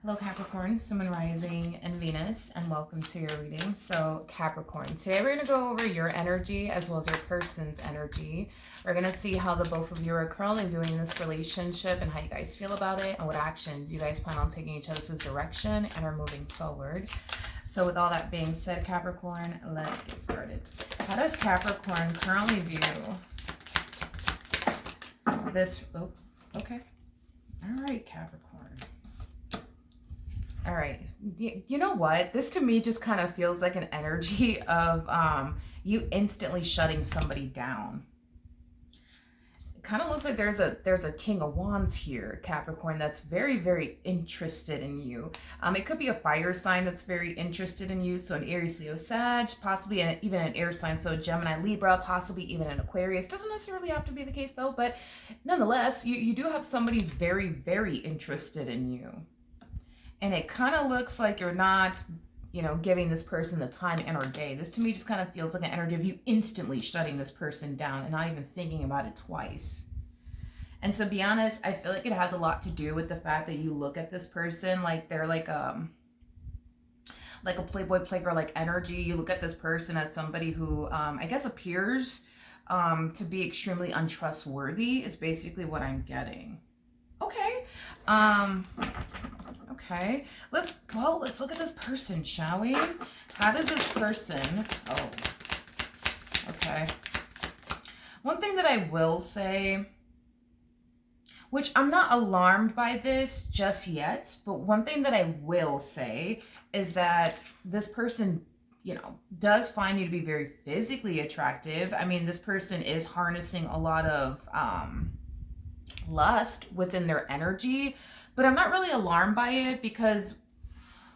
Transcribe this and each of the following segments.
Hello Capricorn, Sun, Moon, Rising, and Venus, and welcome to your reading. So Capricorn, today we're going to go over your energy as well as your person's energy. We're going to see how the both of you are currently viewing this relationship and how you guys feel about it and what actions you guys plan on taking each other's direction and are moving forward. So with all that being said, Capricorn, let's get started. How does Capricorn currently view this? Oh, okay. All right, Capricorn. All right. You know what? This to me just kind of feels like an energy of you instantly shutting somebody down. It kind of looks like there's a King of Wands here, Capricorn, that's very, very interested in you. It could be a fire sign that's very interested in you. So an Aries, Leo, Sag, possibly even an air sign. So Gemini, Libra, possibly even an Aquarius. Doesn't necessarily have to be the case though, but nonetheless, you do have somebody who's very, very interested in you. And it kind of looks like you're not, giving this person the time and or day. This to me just kind of feels like an energy of you instantly shutting this person down and not even thinking about it twice. And to be honest, I feel like it has a lot to do with the fact that you look at this person like they're like a playboy playgirl like energy. You look at this person as somebody who I guess appears to be extremely untrustworthy is basically what I'm getting. Okay. Okay. Let's look at this person, shall we? How does this person... Oh. Okay. One thing that I will say, which I'm not alarmed by this just yet, but one thing that I will say is that this person, does find you to be very physically attractive. I mean, this person is harnessing a lot of lust within their energy, but I'm not really alarmed by it because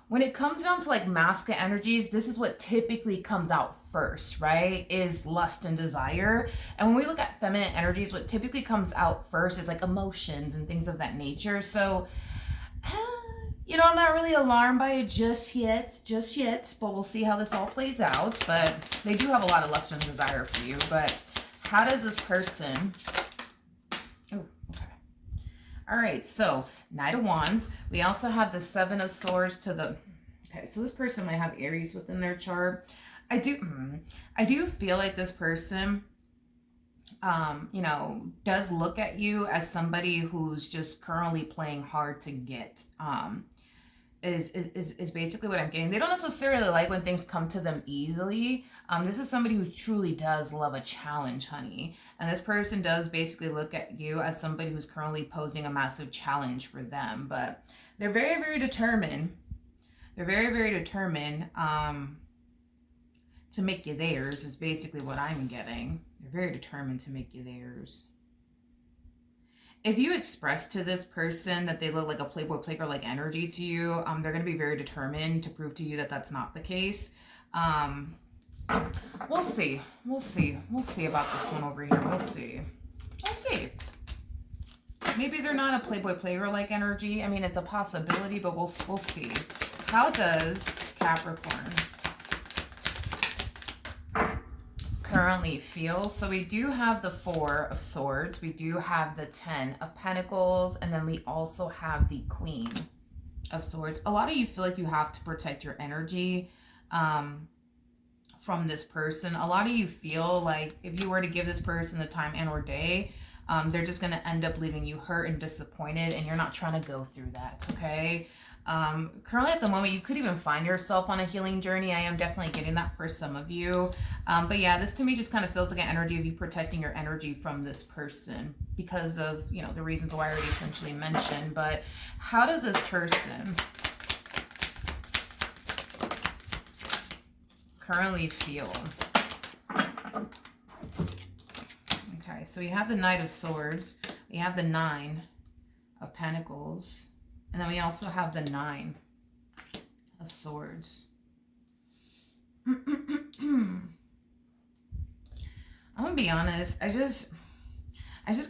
when it comes down to like masculine energies, this is what typically comes out first, right? Is lust and desire. And when we look at feminine energies, what typically comes out first is like emotions and things of that nature. So, I'm not really alarmed by it just yet, but we'll see how this all plays out. But they do have a lot of lust and desire for you. But how does this person... All right, so Knight of Wands. We also have the Seven of Swords to the... Okay, so this person might have Aries within their chart. I do feel like this person, does look at you as somebody who's just currently playing hard to get. Is basically what I'm getting. They don't necessarily like when things come to them easily. This is somebody who truly does love a challenge, honey. And this person does basically look at you as somebody who's currently posing a massive challenge for them. But they're very, very determined. They're very, very determined to make you theirs is basically what I'm getting. They're very determined to make you theirs. If you express to this person that they look like a playboy playgirl like energy to you, they're going to be very determined to prove to you that that's not the case. We'll see. We'll see about this one over here. We'll see. Maybe they're not a playboy playgirl like energy. I mean, it's a possibility, but we'll see. How does Capricorn currently feel? So we do have the Four of Swords, we do have the 10 of Pentacles, and then we also have the Queen of Swords. A lot of you feel like you have to protect your energy from this person. A lot of you feel like if you were to give this person the time and or day, they're just going to end up leaving you hurt and disappointed, and you're not trying to go through that, okay? Currently at the moment, you could even find yourself on a healing journey. I am definitely getting that for some of you. But yeah, this to me just kind of feels like an energy of you protecting your energy from this person because of, the reasons why I already essentially mentioned. But how does this person currently feel? Okay, so we have the Knight of Swords. We have the 9 of Pentacles. And then we also have the 9 of Swords. I'm gonna be honest. I just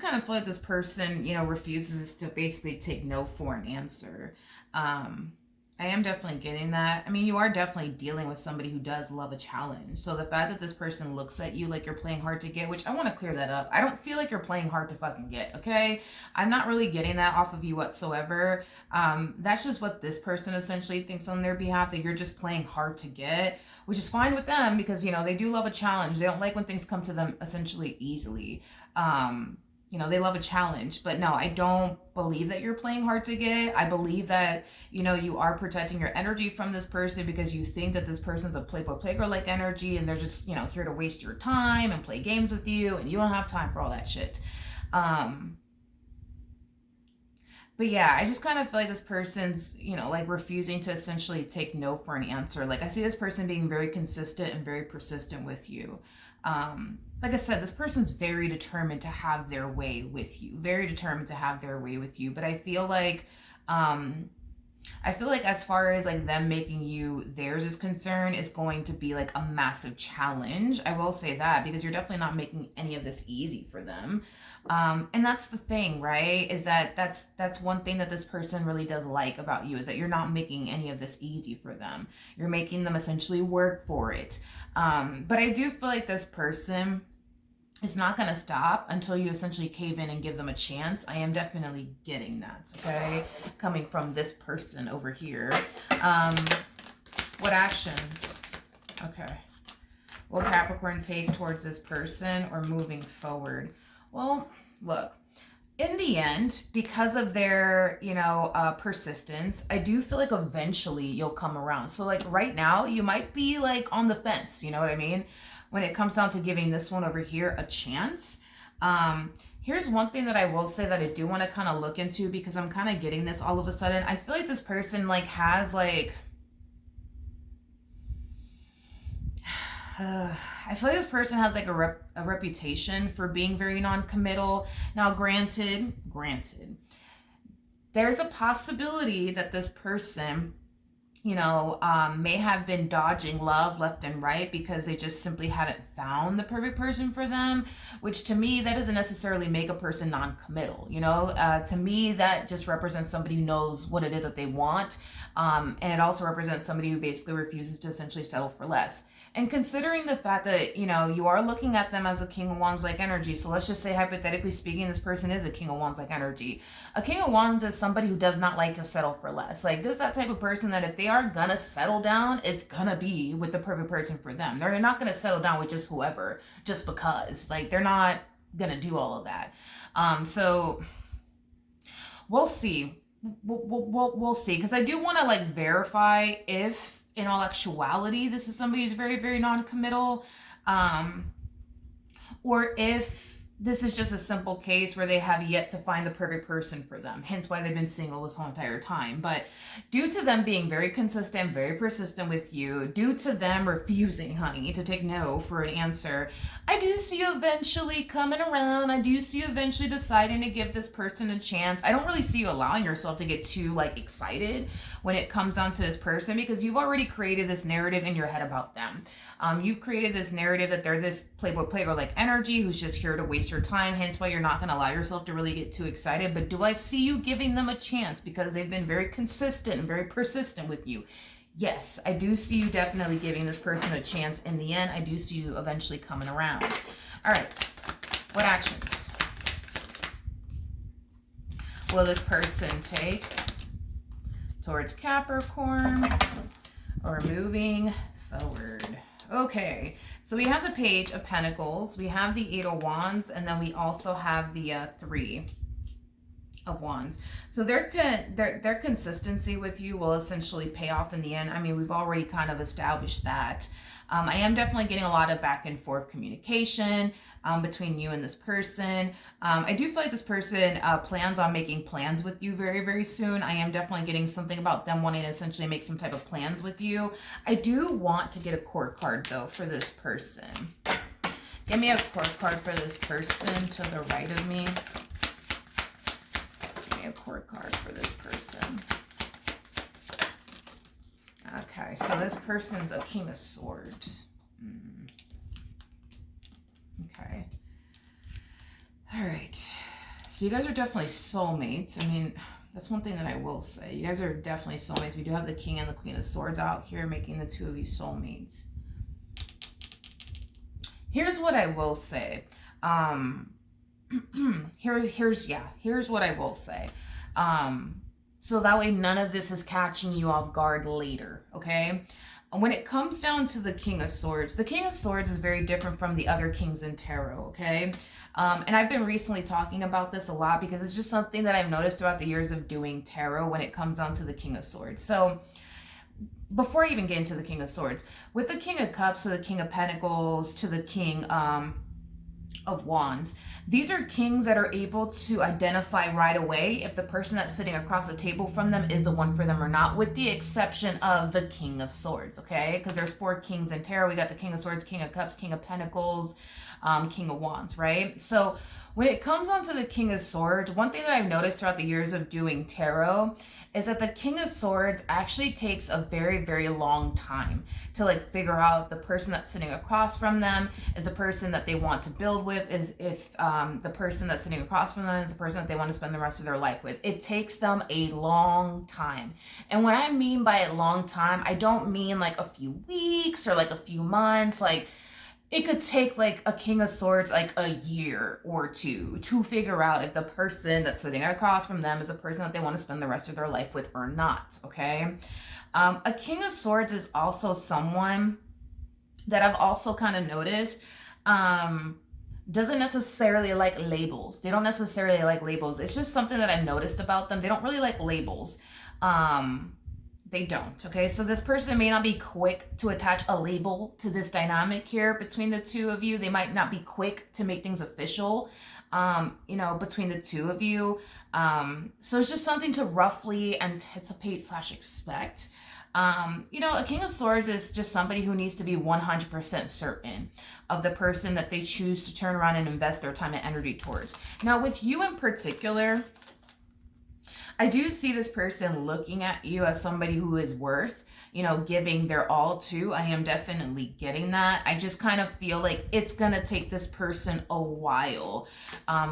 kind of feel like this person, refuses to basically take no for an answer. I am definitely getting that. I mean, you are definitely dealing with somebody who does love a challenge. So the fact that this person looks at you like you're playing hard to get, which I want to clear that up. I don't feel like you're playing hard to fucking get, okay? I'm not really getting that off of you whatsoever. That's just what this person essentially thinks on their behalf, that you're just playing hard to get, which is fine with them because, you know, they do love a challenge. They don't like when things come to them essentially easily. You know, they love a challenge. But no, I don't believe that you're playing hard to get. I believe that, you know, you are protecting your energy from this person because you think that this person's a playboy playgirl like energy, and they're just, you know, here to waste your time and play games with you, and you don't have time for all that shit. But yeah, I just kind of feel like this person's, you know, like refusing to essentially take no for an answer. Like I see this person being very consistent and very persistent with you. Like I said, this person's very determined to have their way with you, very determined to have their way with you. But I feel like as far as like them making you theirs is concerned, it's going to be like a massive challenge. I will say that because you're definitely not making any of this easy for them. And that's the thing, right? Is that that's one thing that this person really does like about you, is that you're not making any of this easy for them. You're making them essentially work for it. But I do feel like this person is not going to stop until you essentially cave in and give them a chance. I am definitely getting that, okay? Coming from this person over here. What actions, okay, will Capricorn take towards this person or moving forward? Well, look, in the end, because of their, you know, persistence, I do feel like eventually you'll come around. So like right now, you might be like on the fence, you know what I mean? When it comes down to giving this one over here a chance. Here's one thing that I will say that I do want to kind of look into, because I'm kind of getting this all of a sudden. I feel like this person like has like, I feel like this person has like a reputation for being very non-committal. Now, granted, there's a possibility that this person, you know, may have been dodging love left and right because they just simply haven't found the perfect person for them, which to me, that doesn't necessarily make a person non-committal, you know? To me, that just represents somebody who knows what it is that they want. And it also represents somebody who basically refuses to essentially settle for less. And considering the fact that, you know, you are looking at them as a King of Wands like energy. So let's just say, hypothetically speaking, this person is a King of Wands like energy. A King of Wands is somebody who does not like to settle for less. Like, this is that type of person that if they are gonna settle down, it's gonna be with the perfect person for them. They're not gonna settle down with just whoever, just because. Like, they're not gonna do all of that. So we'll see. We'll see. Because I do want to like verify if in all actuality this is somebody who's very, very non-committal, or if this is just a simple case where they have yet to find the perfect person for them, hence why they've been single this whole entire time. But due to them being very consistent, very persistent with you, due to them refusing, honey, to take no for an answer, I do see you eventually coming around. I do see you eventually deciding to give this person a chance. I don't really see you allowing yourself to get too like excited when it comes down to this person, because you've already created this narrative in your head about them. You've created this narrative that they're this playboy playgirl like energy who's just here to waste your time, hence why you're not going to allow yourself to really get too excited. But do I see you giving them a chance because they've been very consistent and very persistent with you? Yes, I do see you definitely giving this person a chance. In the end, I do see you eventually coming around. All right, what actions will this person take towards Capricorn or moving forward? Okay, so we have the Page of Pentacles, we have the Eight of Wands, and then we also have the Three of Wands. So their consistency with you will essentially pay off in the end. I mean, we've already kind of established that. I am definitely getting a lot of back and forth communication between you and this person. I do feel like this person plans on making plans with you very, very soon. I am definitely getting something about them wanting to essentially make some type of plans with you. I do want to get a court card though for this person. Give me a court card for this person to the right of me. Give me a court card for this person. Okay, so this person's a King of Swords. Okay. All right. So you guys are definitely soulmates. I mean, That's one thing that I will say. You guys are definitely soulmates. We do have the King and the Queen of Swords out here, making the two of you soulmates. Here's what I will say. Here's what I will say. So that way none of this is catching you off guard later, okay? When it comes down to the King of Swords is very different from the other kings in tarot, okay? And I've been recently talking about this a lot because it's just something that I've noticed throughout the years of doing tarot when it comes down to the King of Swords. So before I even get into the King of Swords, with the King of Cups to the King of Pentacles to the King of Wands, these are kings that are able to identify right away if the person that's sitting across the table from them is the one for them or not, with the exception of the King of Swords, okay? Because there's 4 kings in tarot. We got the King of Swords, King of Cups, King of Pentacles, King of Wands, right? So when it comes on to the King of Swords, one thing that I've noticed throughout the years of doing tarot is that the King of Swords actually takes a very, very long time to like figure out if the person that's sitting across from them is the person that they want to build with, is if the person that's sitting across from them is the person that they want to spend the rest of their life with. It takes them a long time. And what I mean by a long time, I don't mean like a few weeks or like a few months. Like, it could take like a King of Swords like a year or two to figure out if the person that's sitting across from them is a person that they want to spend the rest of their life with or not, okay? A King of Swords is also someone that I've also kind of noticed doesn't necessarily like labels. They don't necessarily like labels. It's just something that I've noticed about them. They don't really like labels. They don't, okay? So this person may not be quick to attach a label to this dynamic here between the two of you. They might not be quick to make things official, between the two of you. So it's just something to roughly anticipate / expect. A King of Swords is just somebody who needs to be 100% certain of the person that they choose to turn around and invest their time and energy towards. Now, with you in particular, I do see this person looking at you as somebody who is worth, giving their all to. I am definitely getting that. I just kind of feel like it's going to take this person a while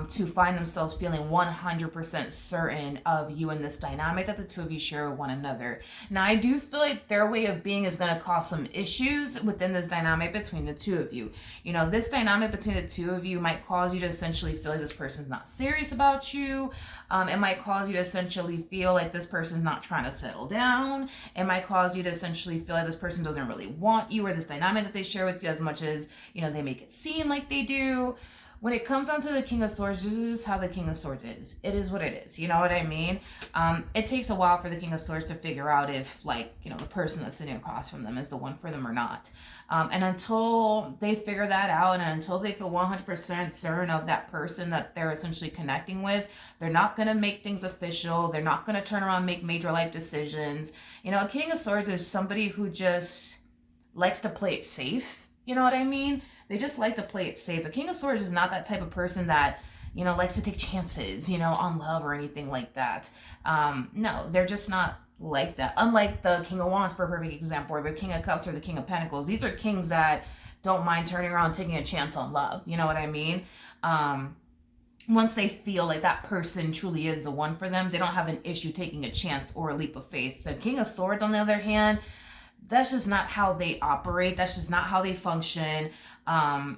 to find themselves feeling 100% certain of you and this dynamic that the two of you share with one another. Now, I do feel like their way of being is going to cause some issues within this dynamic between the two of you. This dynamic between the two of you might cause you to essentially feel like this person's not serious about you. It might cause you to essentially feel like this person's not trying to settle down. It might cause you to essentially feel like this person doesn't really want you or this dynamic that they share with you as much as, they make it seem like they do. When it comes down to the King of Swords, this is how the King of Swords is. It is what it is. You know what I mean? It takes a while for the King of Swords to figure out if, the person that's sitting across from them is the one for them or not. And until they figure that out and until they feel 100% certain of that person that they're essentially connecting with, they're not going to make things official. They're not going to turn around and make major life decisions. A King of Swords is somebody who just likes to play it safe. You know what I mean? They just like to play it safe. A King of Swords is not that type of person that, likes to take chances, on love or anything like that. No, they're just not like that. Unlike the King of Wands, for a perfect example, or the King of Cups or the King of Pentacles. These are kings that don't mind turning around and taking a chance on love. You know what I mean? Once they feel like that person truly is the one for them, they don't have an issue taking a chance or a leap of faith. The King of Swords, on the other hand, that's just not how they operate. That's just not how they function.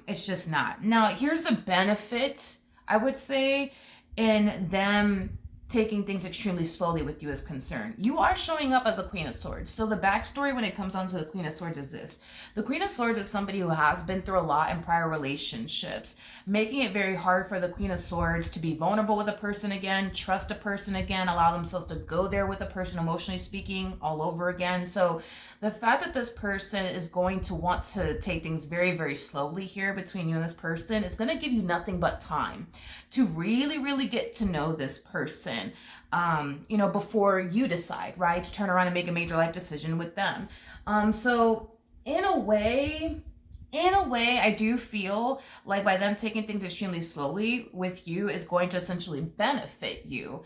It's just not. Now, here's the benefit, I would say, in them taking things extremely slowly with you is concerned. You are showing up as a Queen of Swords. So the backstory when it comes down to the Queen of Swords is this. The Queen of Swords is somebody who has been through a lot in prior relationships, making it very hard for the Queen of Swords to be vulnerable with a person again, trust a person again, allow themselves to go there with a person, emotionally speaking, all over again. So the fact that this person is going to want to take things very, very slowly here between you and this person, it's going to give you nothing but time to really, really get to know this person, before you decide, right, to turn around and make a major life decision with them. So in a way, I do feel like by them taking things extremely slowly with you is going to essentially benefit you.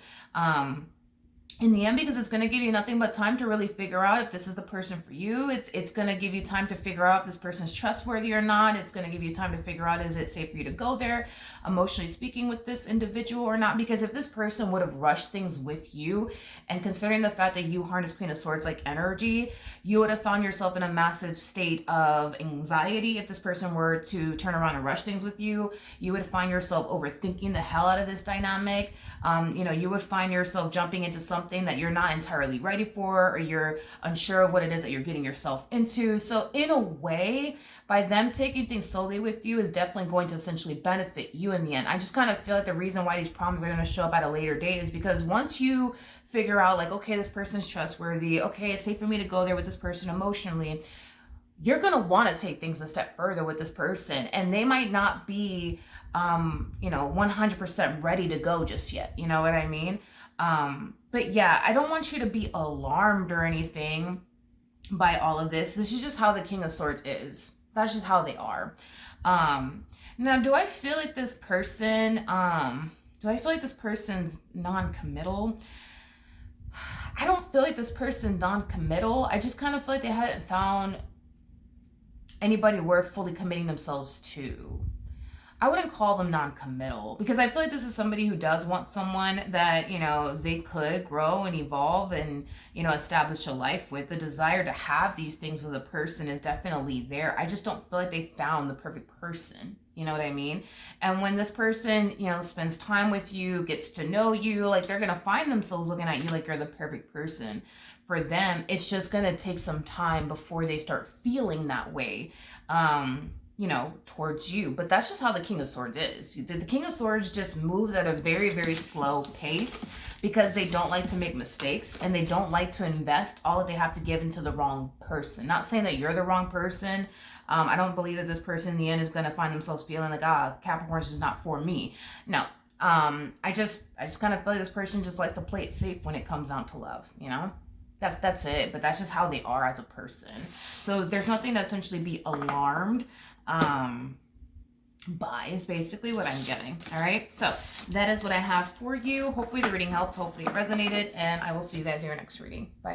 in the end, because it's going to give you nothing but time to really figure out if this is the person for you. It's going to give you time to figure out if this person's trustworthy or not. It's going to give you time to figure out, is it safe for you to go there, emotionally speaking, with this individual or not? Because if this person would have rushed things with you, and considering the fact that you harness Queen of Swords like energy, you would have found yourself in a massive state of anxiety. If this person were to turn around and rush things with you, you would find yourself overthinking the hell out of this dynamic. You would find yourself jumping into something that you're not entirely ready for, or you're unsure of what it is that you're getting yourself into. So in a way, by them taking things slowly with you is definitely going to essentially benefit you in the end. I just kind of feel like the reason why these problems are going to show up at a later date is because once you figure out, like, okay, this person's trustworthy, okay, it's safe for me to go there with this person emotionally, you're going to want to take things a step further with this person, and they might not be 100% ready to go just yet. You know what I mean? But yeah, I don't want you to be alarmed or anything by all of this. This is just how the King of Swords is. That's just how they are. Now, do I feel like this person's non-committal? I don't feel like this person's non-committal. I just kind of feel like they haven't found anybody worth fully committing themselves to. I wouldn't call them non-committal, because I feel like this is somebody who does want someone that, they could grow and evolve and, establish a life with. The desire to have these things with a person is definitely there. I just don't feel like they found the perfect person. You know what I mean? And when this person, spends time with you, gets to know you, like, they're going to find themselves looking at you like you're the perfect person for them. It's just going to take some time before they start feeling that way. Towards you. But that's just how the King of Swords is. The King of Swords just moves at a very, very slow pace because they don't like to make mistakes, and they don't like to invest all that they have to give into the wrong person. Not saying that you're the wrong person. I don't believe that this person in the end is going to find themselves feeling like, Capricorn's just not for me. No. I just kind of feel like this person just likes to play it safe when it comes down to love, That's it. But that's just how they are as a person. So there's nothing to essentially be alarmed by, is basically what I'm getting. All right, so that is what I have for you. Hopefully the reading helped, hopefully it resonated, and I will see you guys in your next reading. Bye.